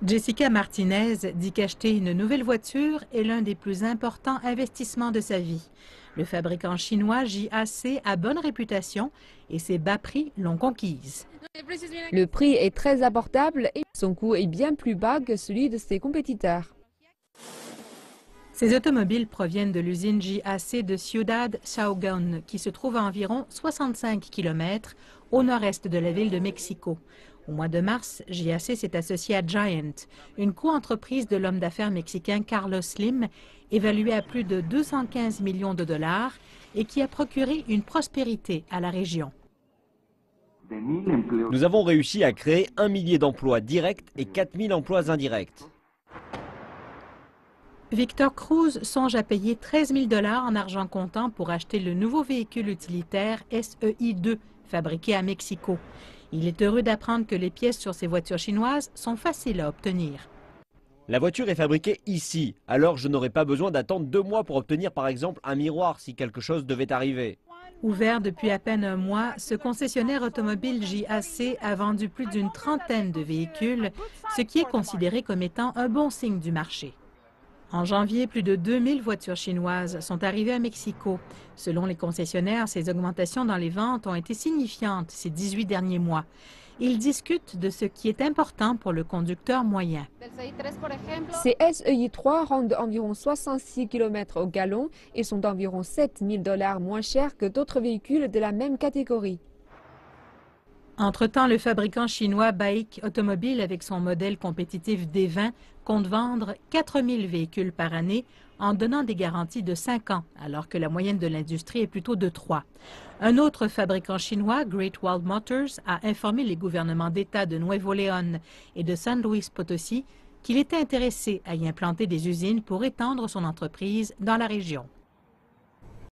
Jessica Martinez dit qu'acheter une nouvelle voiture est l'un des plus importants investissements de sa vie. Le fabricant chinois JAC a bonne réputation et ses bas prix l'ont conquise. Le prix est très abordable et son coût est bien plus bas que celui de ses compétiteurs. Ces automobiles proviennent de l'usine JAC de Ciudad Saugón, qui se trouve à environ 65 km au nord-est de la ville de Mexico. Au mois de mars, JAC s'est associé à Giant, une coentreprise de l'homme d'affaires mexicain Carlos Slim, évaluée à plus de 215 millions de dollars et qui a procuré une prospérité à la région. Nous avons réussi à créer 1 millier d'emplois directs et 4000 emplois indirects. Victor Cruz songe à payer 13 000 $ en argent comptant pour acheter le nouveau véhicule utilitaire SEI2, fabriqué à Mexico. Il est heureux d'apprendre que les pièces sur ces voitures chinoises sont faciles à obtenir. La voiture est fabriquée ici, alors je n'aurai pas besoin d'attendre 2 mois pour obtenir par exemple un miroir si quelque chose devait arriver. Ouvert depuis à peine un mois, ce concessionnaire automobile JAC a vendu plus d'une trentaine de véhicules, ce qui est considéré comme étant un bon signe du marché. En janvier, plus de 2000 voitures chinoises sont arrivées à Mexico. Selon les concessionnaires, ces augmentations dans les ventes ont été signifiantes ces 18 derniers mois. Ils discutent de ce qui est important pour le conducteur moyen. Ces SEI3 rendent environ 66 km au gallon et sont d'environ 7 000 $ moins chers que d'autres véhicules de la même catégorie. Entre-temps, le fabricant chinois BAIC Automobile, avec son modèle compétitif D20, compte vendre 4000 véhicules par année en donnant des garanties de 5 ans, alors que la moyenne de l'industrie est plutôt de 3. Un autre fabricant chinois, Great Wall Motors, a informé les gouvernements d'État de Nuevo León et de San Luis Potosí qu'il était intéressé à y implanter des usines pour étendre son entreprise dans la région.